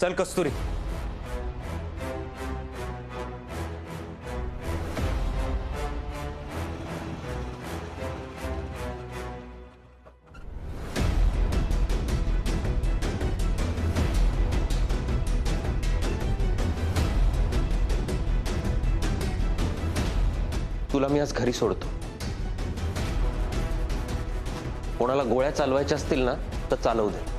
चल कस्तुरी. तुला मी आज घरी सोडतो. कोणाला गोळ्या चालवायच्या असतील ना तर चालवू दे,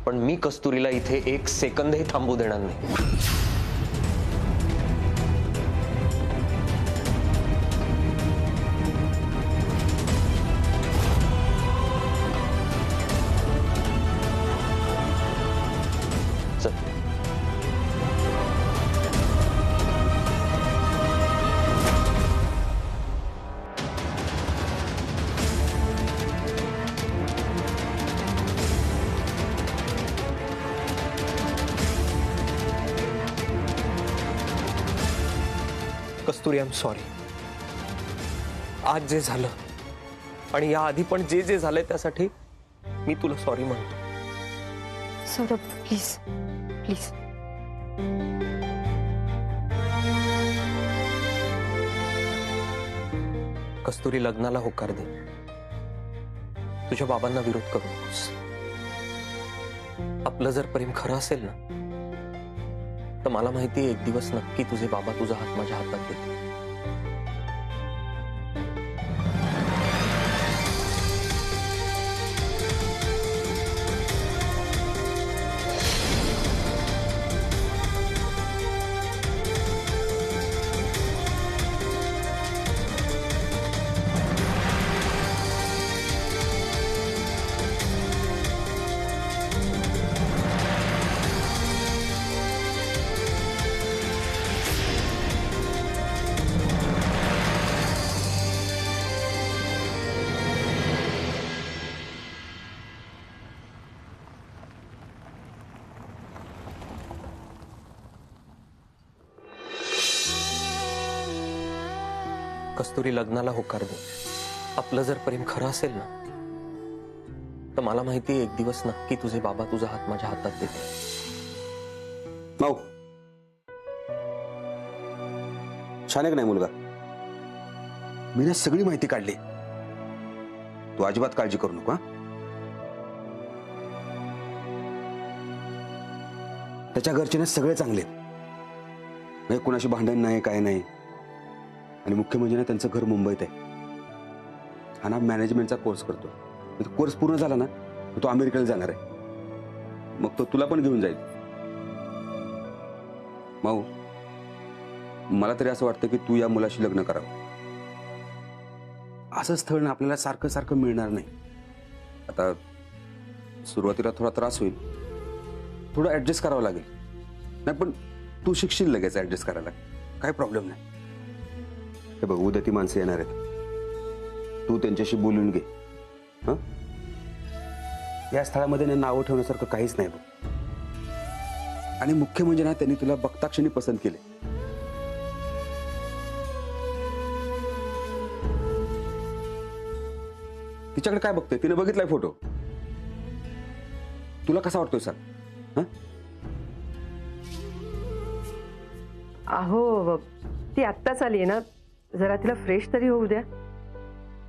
पण मी कस्तुरीला इथे एक सेकंदही थांबू देणार नाही. चल. कस्तुरी, आय एम सॉरी. आज जे झालं आणि या आधी पण जे जे झालंय त्यासाठी मी तुला सॉरी म्हणतो. Saurabh, please please. कस्तुरी, लग्नाला होकार दे. तुझ्या बाबांना विरोध करू नकोस. आपलं जर प्रेम खरं असेल ना तर मला माहिती आहे एक दिवस नक्की तुझे बाबा तुझा हात माझ्या हातात देतील. कस्तुरी, लग्नाला होकार दे. आपलं जर प्रेम खरं असेल ना तर मला माहिती आहे एक दिवस नक्की तुझे बाबा तुझा हात माझ्या हातात देतील. माऊ, छान आहे का नाही मुलगा? मी ना सगळी माहिती काढली. तू अजिबात काळजी करू नको. त्याच्या घरचे ना सगळे चांगले, कुणाशी भांडण नाही, काय नाही. आणि मुख्य म्हणजे ना त्यांचं घर मुंबईत आहे. हा ना मॅनेजमेंटचा कोर्स करतो. कोर्स पूर्ण झाला ना तो अमेरिकेला जाणार आहे. मग तो तुला पण घेऊन जाईल. माऊ, मला तरी असं वाटतं की तू या मुलाशी लग्न करावं. असं स्थळ ना आपल्याला सारखं सारखं मिळणार नाही. आता सुरुवातीला थोडा त्रास होईल, थोडं ऍडजस्ट करावं लागेल. नाही पण तू शिकशील लगेच ऍडजस्ट करायला, काही प्रॉब्लेम नाही. हे बघ, उद्या ती माणसं येणार आहेत. तू त्यांच्याशी बोलून घे. हं? या स्थळामध्ये नावं ठेवण्यासारखं काहीच नाही बघ. आणि मुख्य म्हणजे ना त्यांनी तुला बघताक्षणी पसंत केले. तिच्याकडे काय बघतोय? तिने बघितलाय फोटो. तुला कसा वाटतोय सांग? हं? अहो, ती आत्ताच आली ना, जरा तिला फ्रेश तरी होऊ द्या.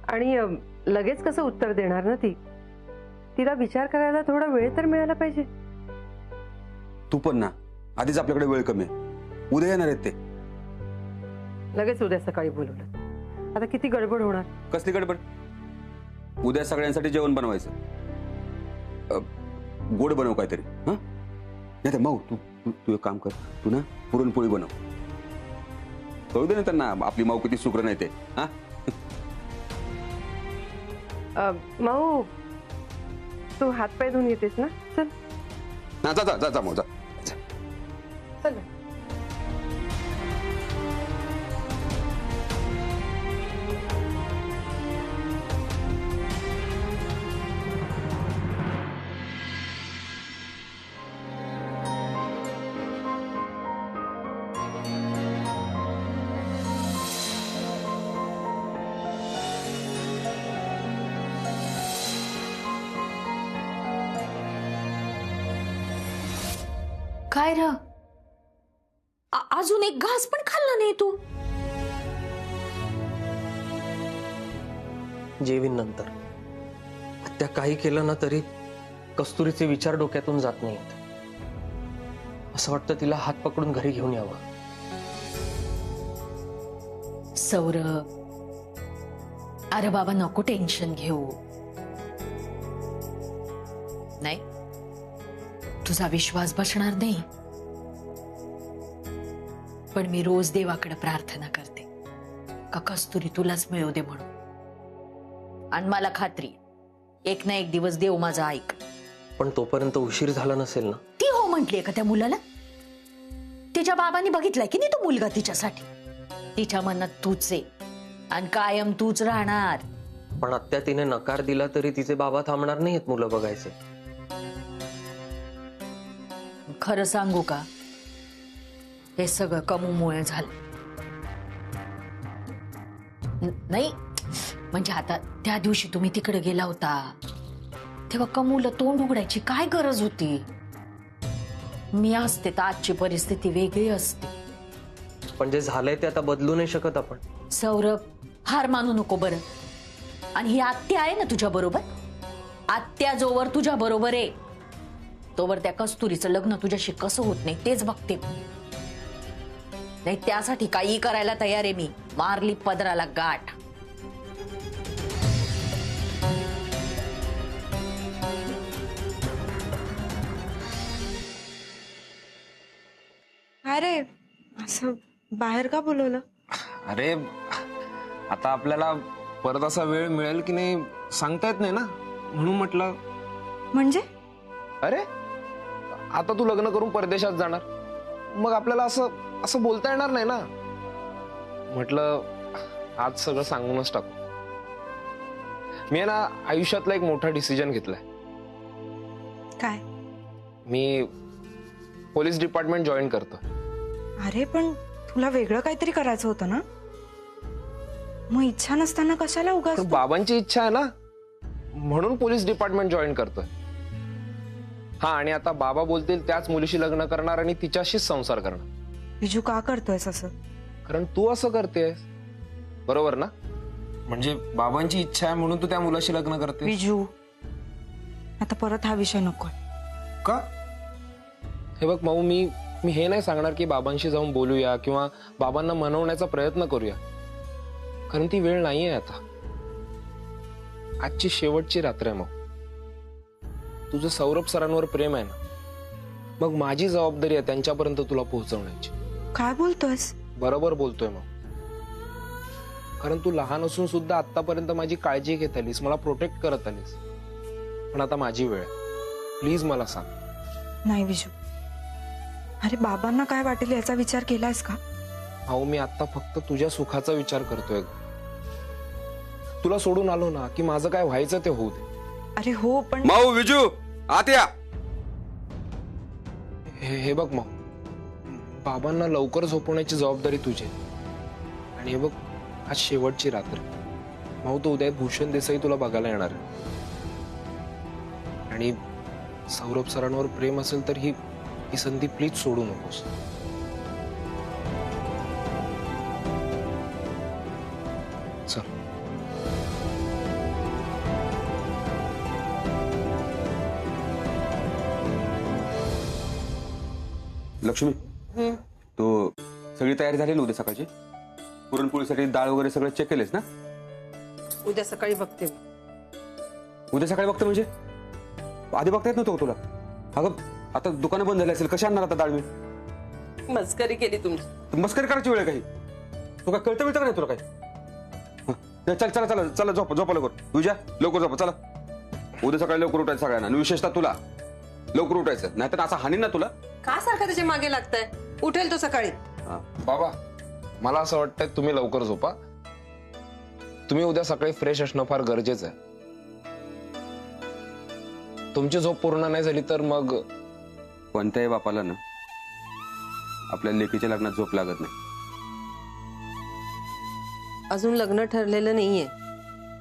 आणि लगेच कसं उत्तर देणार ना ती? तिला विचार करायला थोडा वेळ तर मिळाला पाहिजे. तू पण ना, आधीच आपल्याकडे वेळ कमी आहे. उद्या येणार आहेत ते. लगेच उद्या सकाळी बोलवलं. आता किती गडबड होणार? कसली गडबड? उद्या सगळ्यांसाठी जेवण बनवायचं. गोड बनव काहीतरी. हा नाही तर माऊ, तू एक काम कर. तू ना पुरणपोळी बनव. कळू दे ना त्यांना आपली माऊ किती सुग्रण आहे ते. हा माऊ, तू हातपाय धुवून येतेस ना? चल ना, जा जा जा माऊ, जा. चल. काय र अजून एक घास पण खाल्ला नाही तू? जेवीन नंतर. त्या काही केलं ना तरी कस्तुरीचे विचार डोक्यातून जात नाहीत. असं वाटतं तिला हात पकडून घरी घेऊन यावं. सौरभ, अरे बाबा नको टेन्शन घेऊ. नाही, तुझा विश्वास बसणार नाही, पण मी रोज देवाकडे प्रार्थना करते का कस्तुरी तुलाच मिळू दे म्हणून. आणि मला खात्री एक ना एक दिवस देव माझा ऐक. पण तोपर्यंत उशीर झाला नसेल ना? ती हो म्हटलीये का त्या मुलाला? तिच्या बाबांनी बघितलाय की नाही तो मुलगा तिच्यासाठी. तिच्या मनात तूच आहे आणि कायम तूच राहणार. पण आत्या तिने नकार दिला तरी तिचे बाबा थांबणार नाहीत मुलं बघायचे. खरं सांगू का, हे सगळं कमूमुळे झालं. नाही म्हणजे आता त्या दिवशी तुम्ही तिकडे गेला होता तेव्हा कमूला तोंड उघडायची काय गरज होती? मी असते तर आजची परिस्थिती वेगळी असते. पण जे झालंय ते आता बदलू नाही शकत आपण. सौरभ, हार मानू नको बरं. आणि ही आत्या आहे ना तुझ्या बरोबर, आत्या जोवर तुझ्या बरोबर आहे तोवर त्या कस्तुरीचं लग्न तुझ्याशी कसं होत नाही तेच बघते. नाही त्यासाठी काही करायला तयार आहे मी. मारली पदराला गाठ. अरे असं बाहेर का बोलवलं? अरे आता आपल्याला परत असा वेळ मिळेल की नाही सांगता येत नाही ना, म्हणून म्हटलं. म्हणजे अरे आता तू लग्न करून परदेशात जाणार, मग आपल्याला असं असं बोलता येणार नाही ना. म्हटलं आज सगळं सांगूनच टाकू. मी आहे ना आयुष्यातला एक मोठा डिसिजन घेतलाय. काय? मी पोलीस डिपार्टमेंट जॉईन करतो. अरे पण तुला वेगळं काहीतरी करायचं होतं ना, मग इच्छा नसताना कशाला उगाच? पण बाबांची इच्छा आहे ना, म्हणून पोलीस डिपार्टमेंट जॉईन करतोय. हा, आणि आता बाबा बोलतील त्याच मुलीशी लग्न करणार आणि तिच्याशीच संसार करणार. विजू का करतोयस असं? कारण तू असं करतेस, बरोबर ना? म्हणजे बाबांची इच्छा आहे म्हणून तू त्या मुलाशी लग्न करते. विजू आता परत हा विषय नको. का? हे बघ माऊ, मी हे नाही सांगणार की बाबांशी जाऊन बोलूया किंवा बाबांना मनवण्याचा प्रयत्न करूया, कारण ती वेळ नाहीये आता. आजची शेवटची रात्र आहे. मग तुझं सौरभ सरांवर प्रेम आहे ना, मग माझी जबाबदारी आहे त्यांच्यापर्यंत तुला पोहोचवण्याची. काय बोलतोयस? बरोबर बोलतोय मग. कारण तू लहान असून सुद्धा आतापर्यंत माझी काळजी घेत आलीस, मला प्रोटेक्ट करत आलीस. पण आता माझी वेळ आहे. प्लीज मला सांग. नाही विजू, अरे बाबांना काय वाटेल याचा विचार केलायस का? अहो, मी आता फक्त तुझ्या सुखाचा विचार करतोय. तुला सोडून आलो ना की माझं काय व्हायचं ते होऊ दे. अरे हो पण माऊ, विजू आत या. हे बघ मग, बाबांना लवकर झोपवण्याची जबाबदारी तुझी. आणि हे बघ, आज शेवटची रात्र. माऊ, तो उद्या भूषण देसाई तुला बघायला येणार आहे. आणि सौरभ सरांवर प्रेम असेल तर ही संधी प्लीज सोडू नकोस. चल. लक्ष्मी, तो सगळी तयारी झाली ना उद्या सकाळची? पुरणपोळीसाठी डाळ वगैरे सगळं चेक केलेस ना? उद्या सकाळी बघते. उद्या सकाळी बघते म्हणजे आधी बघता येत नव्हतं का तुला? अगं आता दुकानं बंद झाली असेल, कशी आणणार आता डाळ मी? मस्करी केली तुमची. मस्करी करायची वेळ काही? तू काय कळतं मिळतं का नाही तुला काय? चल चला चला चला, झोपा लवकर. तुझ्या लवकर झोपा चला. उद्या सकाळी लवकर उठायचं सगळ्यांना, आणि विशेषतः तुला लवकर उठायचं, नाहीतर असं हानी ना तुला. का सारखं त्याच्या मागे लागताय? उठेल तो सकाळी. बाबा, मला असं वाटतंय तुम्ही लवकर झोपा. तुम्ही उद्या सकाळी फ्रेश असणं फार गरजेचं आहे. तुमची झोप पूर्ण नाही झाली तर मग कोणत्याही बापाला ना आपल्या लेकीच्या लग्नात झोप लागत नाही. अजून लग्न ठरलेलं नाहीये.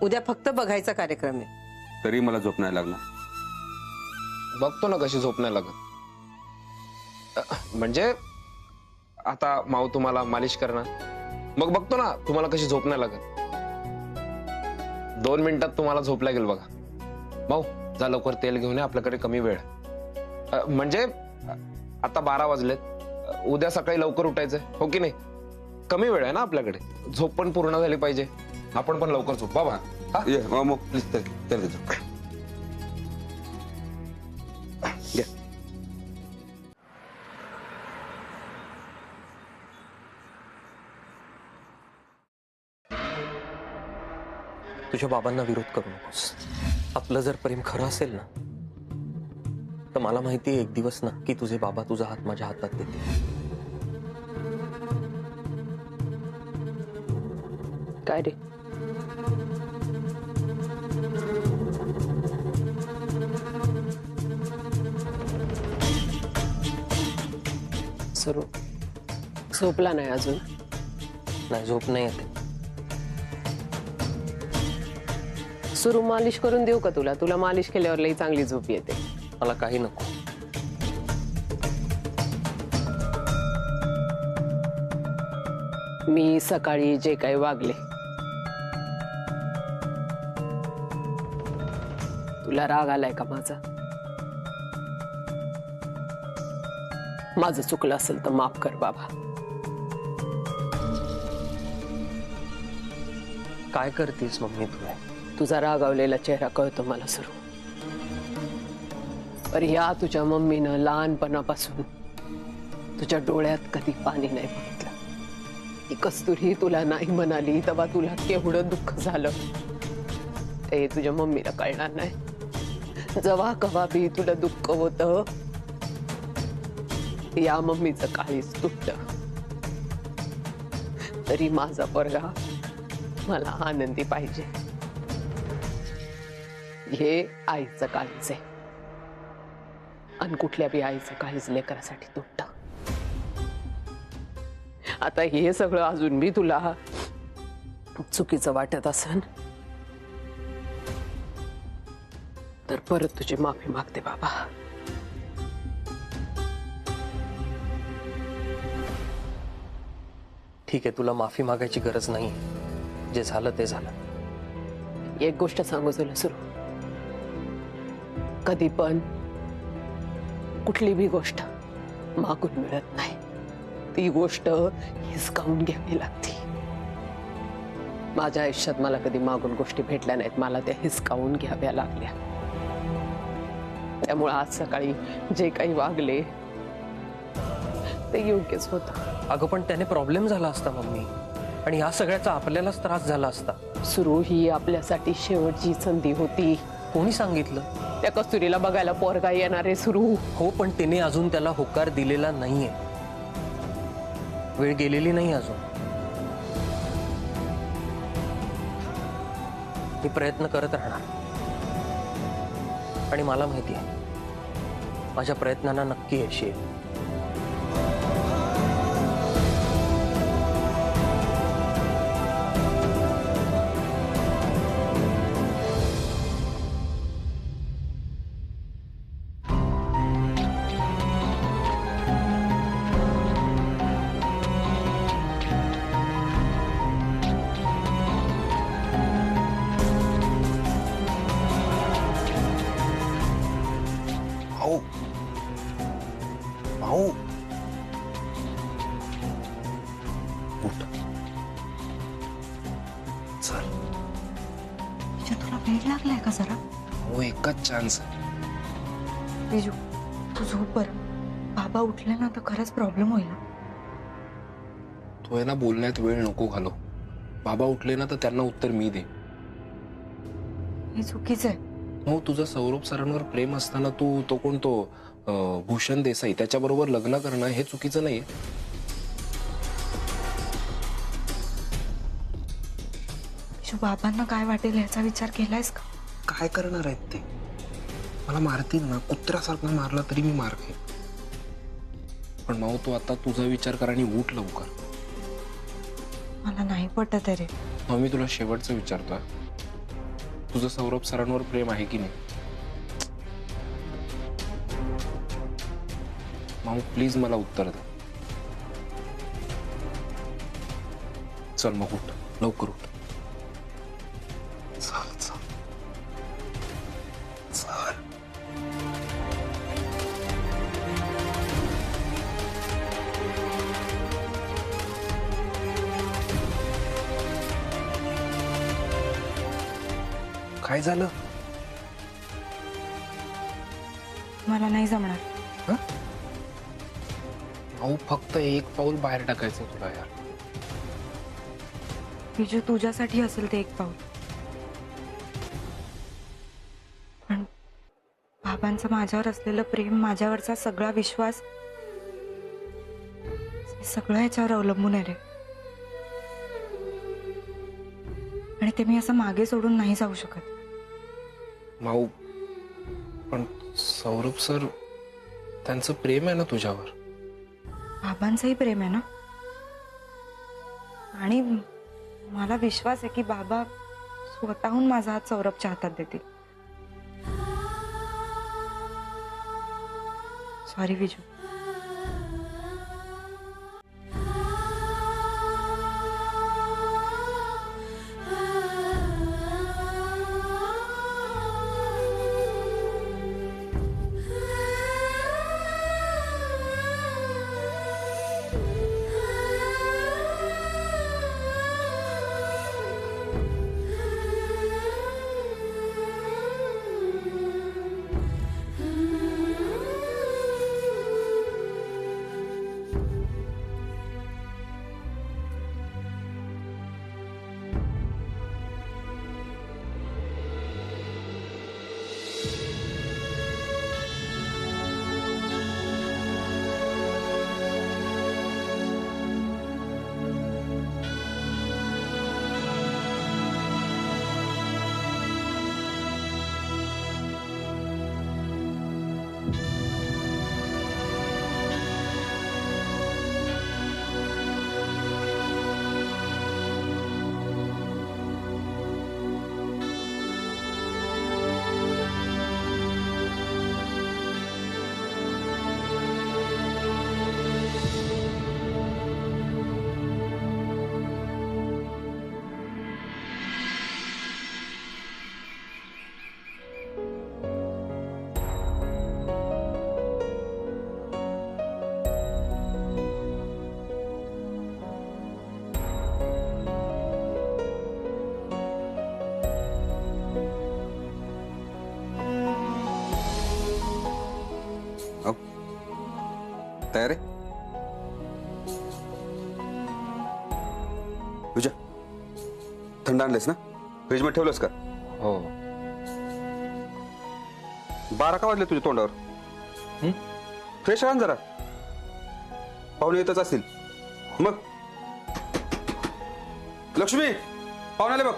उद्या फक्त बघायचा कार्यक्रम आहे. तरी मला झोप नाही लागणार. बघतो ना कशी झोप नाही लागत. म्हणजे आता माऊ तुम्हाला मालिश करणार, मग बघतो ना तुम्हाला कशी झोप नाही लागत. 2 मिनिटात तुम्हाला झोप लागेल बघा. माऊ जा लवकर तेल घेऊन ये, आपल्याकडे कमी वेळ. म्हणजे आता 12 वाजलेत, उद्या सकाळी लवकर उठायचंय हो की नाही? कमी वेळ आहे ना आपल्याकडे, झोप पण पूर्ण झाली पाहिजे. आपण पण लवकर झोप बाबा. हा? ये मामू प्लीज तेल देतो. घे. तुझ्या बाबांना विरोध करू नकोस. आपलं जर प्रेम खरं असेल ना, तर मला माहिती आहे एक दिवस नक्की तुझे बाबा तुझा हात माझ्या हातात देतील. काय रे? सुरू झोपला नाही अजून? नाही, झोप नाही येते. सुरू मालिश करून देऊ का तुला? तुला मालिश केल्यावर लई चांगली झोप येते. मला काही नको. मी सकाळी जे काही वागले, तुला राग आलाय का माझा? माझं चुकलं असेल तर माफ कर बाबा. काय करतेस मम्मी तुला? तुझा रागावलेला चेहरा कळतो मला सुरू. पर या तुझ्या मम्मीनं लहानपणापासून तुझ्या डोळ्यात कधी पाणी नाही बघितलं. ती कस्तुरी तुला नाही म्हणाली तेव्हा तुला केवढं दुःख झालं ते तुझ्या मम्मीला कळणार नाही. जेव्हा कवा बी तुला दुःख होतं, या मम्मीचं काळीच तुटलं. तरी माझा पोरगा मला आनंदी पाहिजे, हे आईचं काळीज आहे. आणि कुठल्या बी आईचं काळीज लेकरासाठी तुटतं. आता हे सगळं अजून बी तुला चुकीचं वाटत असेल तर परत तुझी माफी मागते बाबा. ठीक आहे, तुला माफी मागायची गरज नाही. जे झालं ते झालं. एक गोष्ट सांगू तुला सुरू, कधी पण कुठली बी गोष्ट मागून मिळत नाही. ती गोष्ट हिसकावून घ्यावी लागते. माझ्या आयुष्यात मला कधी मागून गोष्टी भेटल्या नाहीत, मला त्या हिसकावून घ्याव्या लागल्या. त्यामुळे आज सकाळी जे काही वागले ते योग्यच होतं. अगं पण त्याने प्रॉब्लेम झाला असता मम्मी, आणि या सगळ्याचा आपल्यालाच त्रास झाला असता. सुरू ही आपल्यासाठी शेवटची संधी होती. कोणी सांगितलं? त्या कस्तुरीला बघायला पोरगा येणार आहे सुरू. हो, पण तिने अजून त्याला होकार दिलेला नाहीये. वेळ गेलेली नाही अजून. मी प्रयत्न करत राहणार, आणि मला माहिती आहे माझ्या प्रयत्नांना नक्की यश येईल. माऊ माऊ उठ. चल. तुला वेळ लागलाय का जरा? हो, एकच चान्स. बिजू, तू झोप बर. बाबा उठले ना तर खरंच प्रॉब्लेम होईल. तू आहे ना बोलण्यात वेळ नको घालव. बाबा उठले ना तर त्यांना उत्तर मी दे. हे चुकीचं आहे. हो, तुझं सौरभ सरांवर प्रेम असताना तू तो कोण तो भूषण देसाई त्याच्याबरोबर लग्न करणं हे चुकीचं नाहीये. बिजू, बाबांना काय वाटेल याचा विचार केलायस का? काय करणार आहेत ते? मला मारतील ना, कुत्र्यासारखं मारलं तरी मी मार खाईन. पण माऊ, तू आता तुझा विचार कर आणि उठ लवकर. मला नाही पटत आहे रे. मग मी तुला शेवटचं विचारतोय, तुझं सौरभ सरांवर प्रेम आहे की नाही? माऊ प्लीज मला उत्तर दे. चल मग उठ, लवकर उठ. चल चल चल. काय झालं? मला नाही जमणार. अहो फक्त एक पाऊल बाहेर टाकायचं तुला यार. विजू, तुझ्यासाठी असेल ते एक पाऊल, पण बाबांचं माझ्यावर असलेलं प्रेम, माझ्यावरचा सगळा विश्वास, हे सगळं याच्यावर अवलंबून आहे रे. आणि ते मी असं मागे सोडून नाही जाऊ शकत. माऊ पण सौरभ सर, त्यांचं प्रेम आहे ना तुझ्यावर. बाबांचंही प्रेम आहे ना, आणि मला विश्वास आहे की बाबा स्वतःहून माझा हात सौरभच्या हातात देतील. सॉरी विजू. तयार आहे? तुझ्या थंड आणलेस ना? फ्रीज मध्ये ठेवलंस का? हो. 12 का वाजले तुझ्या तोंडावर? फ्रेश राहा जरा, पाहुणे येतच असतील. मग लक्ष्मी, पाहुणे आले बघ.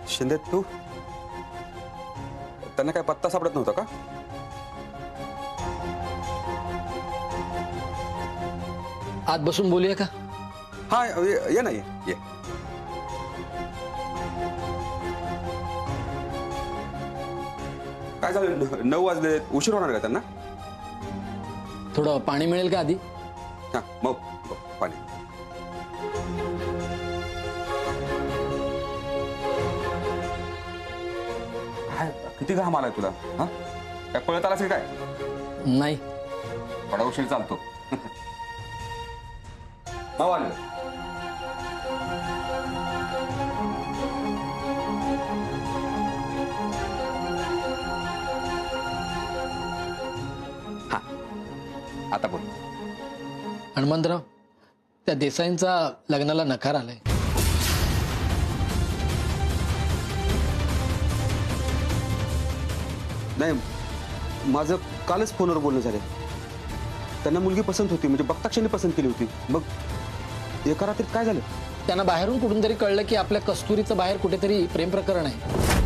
शिंदे, तू त्यांना काय पत्ता सापडत नव्हता का? आत बसून बोलूया का? हा, ये ना, ये. काय झालं? 9 वाजले, उशीर होणार का त्यांना? थोडं पाणी मिळेल का आधी? हा, मग पाणी. काय किती घाम आलाय तुला? हा, काय पळत आलास की काय? नाही. बडा उशीर चालतो. मावा आलं. हा, आता बोल. हनुमंतराव, त्या देसाईंचा लग्नाला नकार आलाय. नाही, माझं कालच फोनवर बोलणं झालं. त्यांना मुलगी पसंत होती, म्हणजे बघता पसंत केली होती. मग एका रात्रीत काय झालं? त्यांना बाहेरून कुठून तरी कळलं की आपल्या कस्तुरीचं बाहेर कुठेतरी प्रेम प्रकरण आहे.